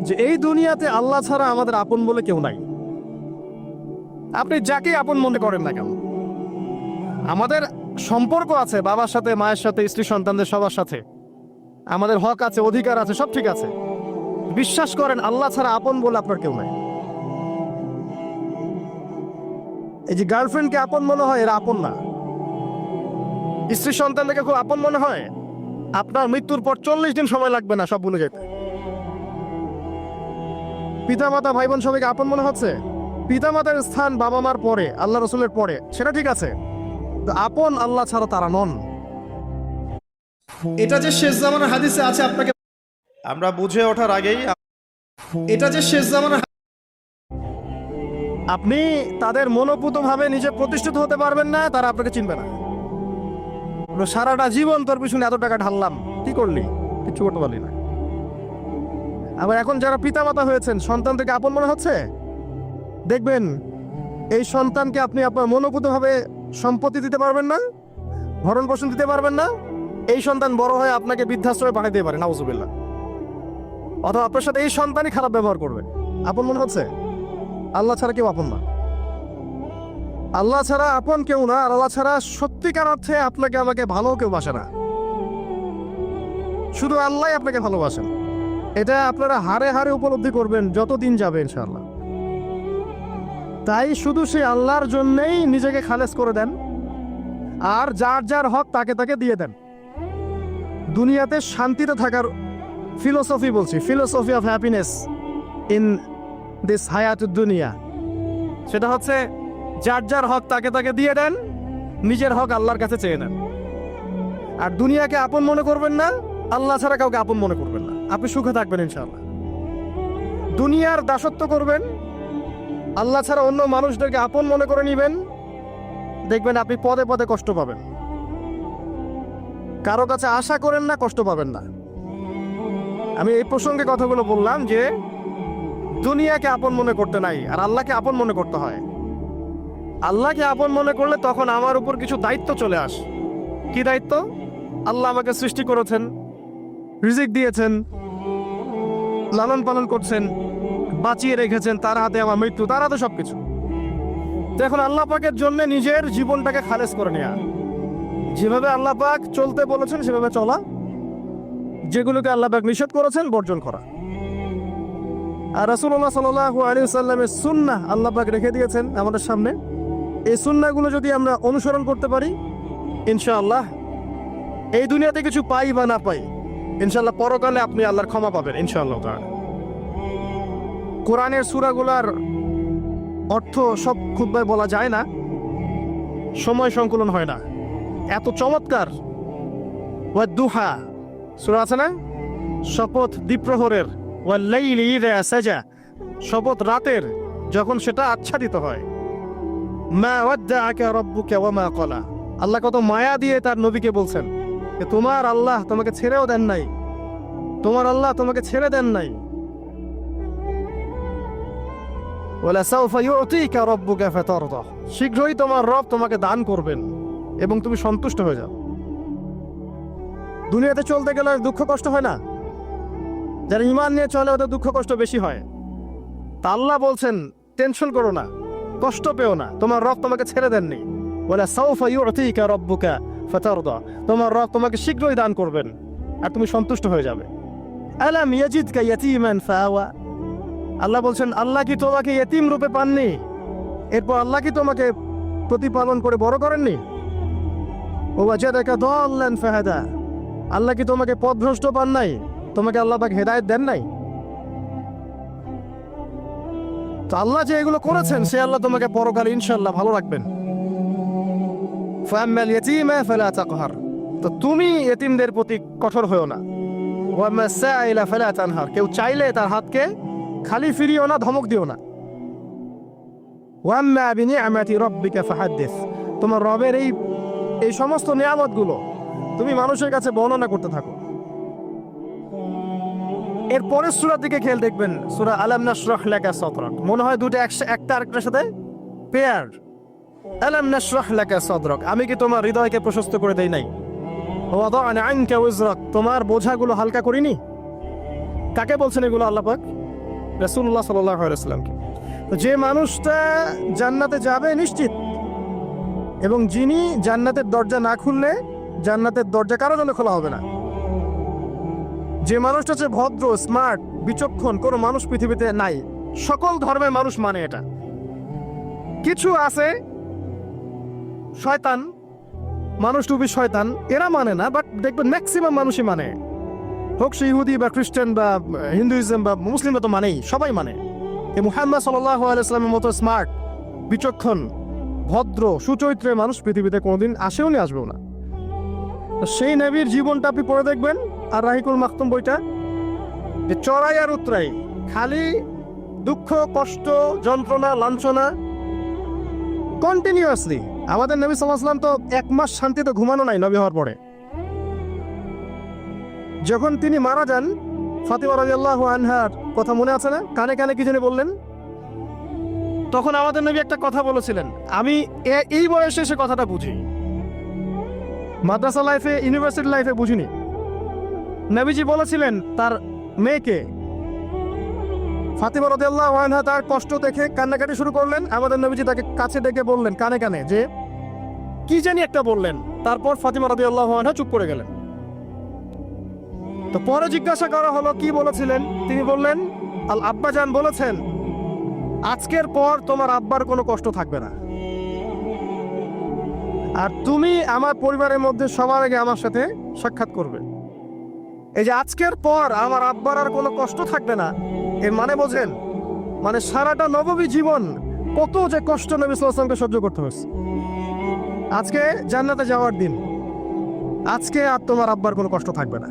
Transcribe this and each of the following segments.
যে এই দুনিয়াতে আল্লাহ ছাড়া আমাদের আপন বলে কেউ নাই। আপনি যাকে আপন মনে করেন না কেন, আমাদের সম্পর্ক আছে বাবার সাথে, মায়ের সাথে, স্ত্রী সন্তানদের সবার সাথে, আমাদের হক আছে, অধিকার আছে, সব ঠিক আছে। বিশ্বাস করেন আল্লাহ ছাড়া আপন বলে আপনার কেউ নাই। এই যে গার্লফ্রেন্ডকে আপন মনে হয়, এরা আপন না। স্ত্রী সন্তানদেরকে খুব আপন মনে হয়, আপনার মৃত্যুর পর 40 দিন সময় লাগবে না সব ভুলে যেতে। পিতা মাতা ভাই বোন সবাইকে আপন মনে হচ্ছে। পিতা মাতার স্থান বাবা মার পরে, আল্লাহ রসুলের পরে, সেটা ঠিক আছে, তো আপন আল্লাহ ছাড়া তারা নন। এটা যে শেষ জামানার হাদিসে আছে, আপনাকে আমরা বুঝে ওঠার আগেই এটা যে শেষ জামানার আপনি তাদের মনোপুতভাবে নিজে প্রতিষ্ঠিত হতে পারবেন না, তারা আপনাকে চিনবে না। সারাটা জীবন তোর পিছনে এত টাকা ঢাললাম, কি করলি? কিছু করতে পারলি না। আবার এখন যারা পিতামাতা হয়েছেন, সন্তান থেকে আপন মনে হচ্ছে, দেখবেন এই সন্তানকে আপনি আপনার মনোপুতভাবে সম্পত্তি দিতে পারবেন না, ভরণ পোষণ দিতে পারবেন না। এই সন্তান বড় হয়ে আপনাকে বৃদ্ধাশ্রমে পাঠিয়ে দিতে পারে, নাউজুবিল্লাহ। অথবা আপনার সাথে এই সন্তানই খারাপ ব্যবহার করবে। আপন মনে হচ্ছে? আল্লাহ ছাড়া কেউ আপন না। আল্লাহ ছাড়া আপন কেউ না, আর আল্লাহ ছাড়া সত্যিকার অর্থে আপনাকে আমাকে ভালো কেউ বাসে না। শুধু আল্লাহ আপনাকে ভালোবাসেন। এটা আপনারা হারে হারে উপলব্ধি করবেন যত দিন যাবে ইনশাআল্লাহ। তাই শুধু সেই আল্লাহর জন্যই নিজেকে খালেস করে দেন, আর যার যার হক তাকে তাকে দিয়ে দেন। দুনিয়াতে শান্তিতে থাকার ফিলোসফি বলছি, philosophy of happiness in this হায়াতুদ দুনিয়া, সেটা হচ্ছে যার যার হক তাকে তাকে দিয়ে দেন, নিজের হক আল্লাহর কাছে চেয়ে নেন। আর দুনিয়াকে আপন মনে করবেন না, আল্লাহ ছাড়া কাউকে আপন মনে করবেন না, আপনি সুখে থাকবেন ইনশাআল্লাহ। দুনিয়ার দাসত্ব করবেন, আল্লাহ ছাড়া অন্য মানুষদেরকে আপন মনে করে নেবেন, দেখবেন আপনি পদে পদে কষ্ট পাবেন। কারো কাছে আশা করেন না, কষ্ট পাবেন না। আমি এই প্রসঙ্গে কথাগুলো বললাম যে দুনিয়াকে আপন মনে করতে নাই, আর আল্লাহকে আপন মনে করতে হয়। আল্লাহকে আপন মনে করলে তখন আমার উপর কিছু দায়িত্ব চলে আসে। কি দায়িত্ব? আল্লাহ আমাকে সৃষ্টি করেছেন, রিজিক দিয়েছেন, লালন পালন করছেন, বাঁচিয়ে রেখেছেন, তার হাতে আমার মৃত্যু, তার হাতে সবকিছু। তো এখন আল্লাহ পাকের জন্য নিজের জীবনটাকে খালেজ করে নেওয়া, যেভাবে আল্লাহ পাক চলতে বলেছেন সেভাবে চলা, যেগুলোকে আল্লাহ পাক নিষেধ করেছেন বর্জন করা। আর রাসূলুল্লাহ সাল্লাল্লাহু আলাইহি ওয়াসাল্লামের সুন্নাহ আল্লাহ পাক রেখে দিয়েছেন আমাদের সামনে। এই সুন্নাহগুলো যদি আমরা অনুসরণ করতে পারি, ইনশাআল্লাহ এই দুনিয়াতে কিছু পাই বা না পাই, ইনশাআল্লাহ পরকালে আপনি আল্লাহর ক্ষমা পাবেন ইনশাআল্লাহ তাআলা। কোরআনের সূরাগুলোর অর্থ সব খুতবায় বলা যায় না, সময় সংকুলন হয় না। এত চমৎকার ওয়াদ-দুহা সূরা আছে না, শপথ দ্বিপ্রহরের, ওয়াল-লাইলি ইযা সাজা, শপথ রাতের যখন সেটা আচ্ছাদিত হয়। মা ওয়াদ্দাআকা রাব্বুকা ওয়া মা ক্বালা, আল্লাহ কত মায়া দিয়ে তার নবীকে বলছেন যে তোমার আল্লাহ তোমাকে ছেড়েও দেন নাই, তোমার আল্লাহ তোমাকে ছেড়ে দেন নাই। ওয়ালা সাউফা ইউতিকা রাব্বুকা ফাতারদা, শীঘ্রই তোমার রব তোমাকে দান করবেন এবং তুমি সন্তুষ্ট হয়ে যাও। দুনিয়াতে চলতে গেলে দুঃখ কষ্ট হয় না? যারা ঈমান নিয়ে চলে ওদের দুঃখ কষ্ট বেশি হয়। তা আল্লাহ বলছেন টেনশন করো না, কষ্ট পেও না, তোমার রব তোমাকে ছেড়ে দেননি। ওয়ালা সাউফা ইউতিকা রাব্বুকা ফাতারদা, তোমার রব তোমাকে শীঘ্রই দান করবেন আর তুমি সন্তুষ্ট হয়ে যাবে। আলাম ইয়াজিদকা ইয়াতীমান ফাআওয়া, আল্লাহ বলছেন আল্লাহ কি তোমাকে ইতিম রূপে পাননি, এরপর আল্লাহ কি তোমাকে প্রতিপালন করে বড় করেননি? ওয়াজাদাকা দাল্লান ফাহাদা, আল্লাহ কি তোমাকে পথভ্রষ্ট পান নাই, তোমাকে আল্লাহ পাক হেদায়েত দেন নাই? তো আল্লাহ যে এগুলো করেছেন সে আল্লাহ তোমাকে পরকালে ইনশাআল্লাহ ভালো রাখবেন। ফাআম্মাল ইয়াতীমা ফালা তাকহার, তো তুমি এতিমদের প্রতি কঠোর হয়ো না। ওয়াম্মা সাইলা ফালা তানহার, কেউ চাইলে তার হাতকে খালি ফিরিও না, ধমক দিও না। ওয়াম্মা বিনিআমাতি রাব্বিকা ফাহাদ্দিস, তোমার রবের এই সমস্ত নিয়ামতগুলো তুমি মানুষের কাছে বর্ণনা করতে থাকো। এর পরের সূরার দিকে খেয়াল দেখবেন, সূরা আলাম নাশরাহ লাকা সাদরাক, মনে হয় দুটো একটা আরেকটার সাথে পেয়ার। আলাম নাশরাহ লাকা সাদরাক, আমি কি তোমার হৃদয়কে প্রশস্ত করে দেই নাই? ওয়াদা'না আনকা ওয়িজরাক, তোমার বোঝাগুলো হালকা করিনি? কাকে বলছেন এগুলো আল্লাহ পাক? রাসূলুল্লাহ সাল্লাল্লাহু আলাইহি ওয়াসাল্লামকে। যে মানুষটা জান্নাতে যাবে নিশ্চিত, এবং যিনি জান্নাতের দরজা না খুললে জান্নাতের দরজা কারো জন্য খোলা হবে না। যে মানুষটা হচ্ছে ভদ্র, স্মার্ট, বিচক্ষণ, কোনো মানুষ পৃথিবীতে নাই। সকল ধর্মের মানুষ মানে এটা। কিছু আছে শয়তান, মানুষ টুপি শয়তান, এরা মানে না, বাট দেখবেন ম্যাক্সিমাম মানুষই মানে। হোক সে ইহুদি বা খ্রিস্টান বা হিন্দুইজম বা মুসলিমরা তো মানেই, সবাই মানে। এই মুহাম্মদ সাল্লাল্লাহু আলাইহি ওয়াসাল্লামের মতো স্মার্ট, বিচক্ষণ, ভদ্র, সুচরিত্রের মানুষ পৃথিবীতে কোনোদিন আসেও নি, আসবেও না। সেই নবীর জীবনটা আপনি পড়ে দেখবেন, আর রাহিকুল মাখতুম বইটা, যে চড়াই আর উতরাই, খালি দুঃখ, কষ্ট, যন্ত্রণা, লাঞ্ছনা, কন্টিনিউয়াসলি। আমাদের নবী সাল্লাল্লাহু আলাইহি ওয়াসাল্লাম তো 1 মাস শান্তিতে ঘুমানো নাই নবী হওয়ার পরে। যখন তিনি মারা যান, ফাতিমা রাদিয়াল্লাহু আনহার কথা মনে আছে না? কানে কানে কি জানি বললেন। তখন আমাদের নবী একটা কথা বলেছিলেন, আমি এই বয়সে এসে কথাটা বুঝি, মাদ্রাসা লাইফে, ইউনিভার্সিটি লাইফে বুঝিনি। নবীজি বলেছিলেন তার মেয়েকে, ফাতিমা রাদিয়াল্লাহু আনহা তার কষ্ট দেখে কান্নাকাটি শুরু করলেন। আমাদের নবীজি তাকে কাছে ডেকে বললেন কানে কানে যে কি জানি একটা বললেন। তারপর ফাতিমা রাদিয়াল্লাহু আনহা চুপ করে গেলেন। তো পরে জিজ্ঞাসা করা হলো কি বলেছিলেন, তিনি বললেন আল আব্বাজান বলেছেন আজকের পর তোমার আব্বার কোনো কষ্ট থাকবে না, আর তুমি আমার পরিবারের মধ্যে সবার আগে আমার সাথে সাক্ষাৎ করবে। এই যে আজকের পর আমার আব্বার আর কোনো কষ্ট থাকবে না, এর মানে বোঝেন, মানে সারাটা নববী জীবন কত যে কষ্ট নবী সাল্লাল্লাহু আলাইহি ওয়াসাল্লামকে সহ্য করতে হয়েছে। আজকে জান্নাতে যাওয়ার দিন, আজকে আর তোমার আব্বার কোনো কষ্ট থাকবে না।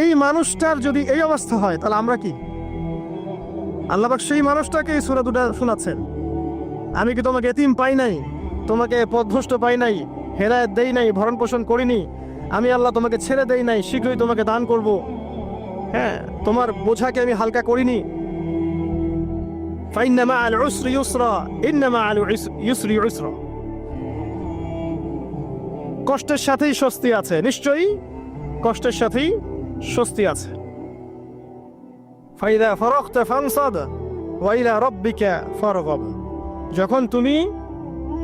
এই মানুষটার যদি এই অবস্থা হয়, তাহলে আমরা কি? আল্লাহ পাক সেই মানুষটাকে এই সূরা দুটো শোনাচ্ছেন, আমি কি তোমাকে এতিম পাই নাই, তোমাকে পথভ্রষ্ট পাই নাই, হেদায়েত দেই নাই, ভরণ পোষণ করিনি, আমি আল্লাহ তোমাকে ছেড়ে দেই নাই, শীঘ্রই তোমাকে দান করব, হ্যাঁ, তোমার বোঝাকে আমি হালকা করিনি। ফাইন্না মাআল উসরি ইউসরা, ইন্না মাআল ইউসরি ইউসরা। কষ্টের সাথেই স্বস্তি আছে, নিশ্চয়ই কষ্টের সাথেই স্বস্তি আছে। ফাইদা ফারাগতা ফানসাব ওয়া ইলা রাব্বিকা ফারগাব। যখন তুমি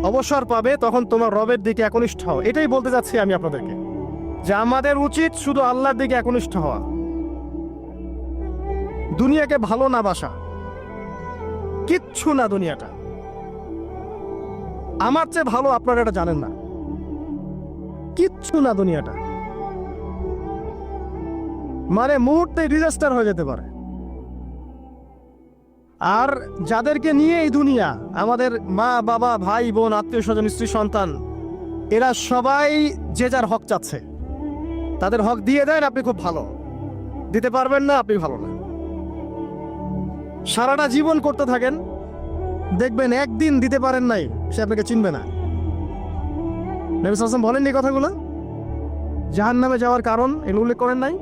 অবসর পাবে তখন তোমার রবের দিকে একনিষ্ঠ হও। এটাই বলতে যাচ্ছি আমি আপনাদেরকে, যে আমাদের উচিত শুধু আল্লাহর দিকে একনিষ্ঠ হওয়া, দুনিয়াকে ভালো না বাসা, কিচ্ছু না দুনিয়াটা। আমার চেয়ে ভালো আপনারা এটা জানেন না, কিচ্ছু না দুনিয়াটা, মানে মুহূর্তে ডিজাস্টার হয়ে যেতে পারে। আর যাদেরকে নিয়ে এই দুনিয়া, আমাদের মা বাবা, ভাই বোন, আত্মীয় স্বজন, স্ত্রী সন্তান, এরা সবাই যে যার হক চাচ্ছে। তাদের হক দিয়ে দেন, আপনি খুব ভালো, দিতে পারবেন না, আপনি ভালো না। সারাটা জীবন করতে থাকেন, দেখবেন একদিন দিতে পারেন নাই, সে আপনাকে চিনবে না। নবী সাল্লাল্লাহু আলাইহি ওয়াসাল্লাম বলেননি কথাগুলো? জাহান্নামে যাওয়ার কারণ এগুলো উল্লেখ করেন নাই?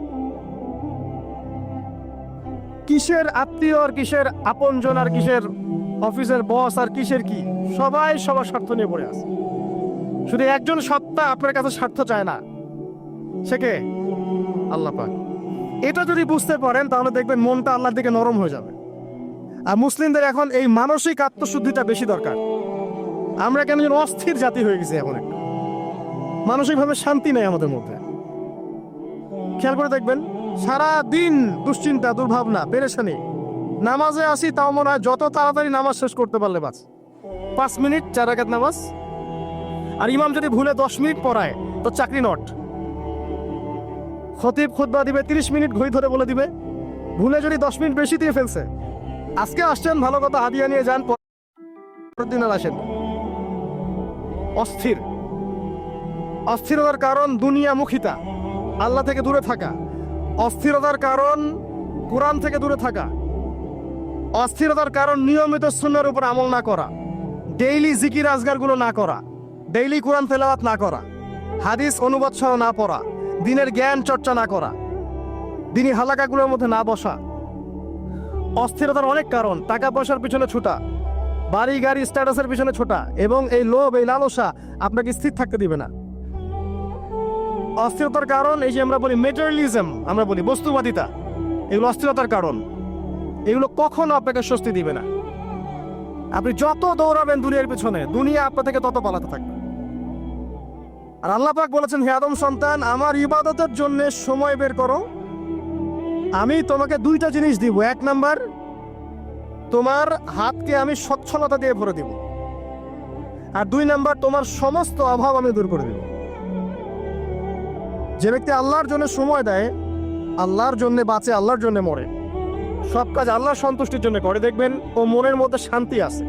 কিসের আত্মীয় আর কিসের আপনজন আর কিসের অফিসের বস আর কিসের কি, সবাই সবার স্বার্থ নিয়ে পড়ে আছে। শুধু একজন সত্তা আপনার কাছে স্বার্থ চায় না, সে কে? আল্লাহ পাক। এটা যদি বুঝতে পারেন তাহলে দেখবেন মনটা আল্লাহর দিকে নরম হয়ে যাবে। আর মুসলিমদের এখন এই মানসিক আত্মশুদ্ধিটা বেশি দরকার। আমরা কেন যেন অস্থির জাতি হয়ে গেছি এখন, একটা মানসিকভাবে শান্তি নেই আমাদের মধ্যে। খেয়াল করে দেখবেন সারা দিন দুশ্চিন্তা, দুর্ভাবনা, পেরেশানি। নামাজে আসি তাও মনে হয় যত তাড়াতাড়ি নামাজ শেষ করতে পারলে বাস। 5 মিনিট 4 রাকাত নামাজ, আর ইমাম যদি ভুলে 10 মিনিট পড়ায় তো চাকরি নট। খতিব খুতবা দিবে 30 মিনিট ঘড়ি ধরে বলে দিবে, ভুলে যদি 10 মিনিট বেশি দিয়ে ফেলছে, আজকে আসছেন ভালো কথা, হাদিয়া নিয়ে যান, পরের দিন আর আসেন। অস্থির। অস্থিরতার কারণ দুনিয়ামুখিতা, আল্লাহ থেকে দূরে থাকা। অস্থিরতার কারণ কোরআন থেকে দূরে থাকা। অস্থিরতার কারণ নিয়মিত সুন্নাহর উপর আমল না করা, ডেইলি জিকির আজগারগুলো না করা, ডেইলি কোরআন তেলাওয়াত না করা, হাদিস অনুবাদ সহ না পড়া, দিনের জ্ঞান চর্চা না করা, দিনী হালাকাগুলোর মধ্যে না বসা। অস্থিরতার অনেক কারণ, টাকা পয়সার পিছনে ছোটা, বাড়ি গাড়ি স্ট্যাটাসের পিছনে ছোটা, এবং এই লোভ, এই লালসা আপনাকে স্থির থাকতে দিবে না। অস্থিরতার কারণ এই যে আমরা বলি মেটেরিয়ালিজম, আমরা বলি বস্তুবাদিতা, এগুলো অস্থিরতার কারণ। এগুলো কখনো আপনাকে স্বস্তি দিবে না। আপনি যত দৌড়াবেন দুনিয়ার পিছনে, দুনিয়া আপনার থেকে তত পালাতে থাকবে। আর আল্লাহ পাক বলেছেন, হে আদম সন্তান, আমার ইবাদতের জন্য সময় বের করো, আমি তোমাকে দুইটা জিনিস দিব। এক নাম্বার, তোমার হাতকে আমি সচ্ছলতা দিয়ে ভরে দিব। আর দুই নাম্বার, তোমার সমস্ত অভাব আমি দূর করে দেব। যে ব্যক্তি আল্লাহর জন্য সময় দেয়, আল্লাহর জন্য বাঁচে, আল্লাহর জন্য মরে, সব কাজ আল্লাহর সন্তুষ্টির জন্য করে, দেখবেন ও মনের মধ্যে শান্তি আছে।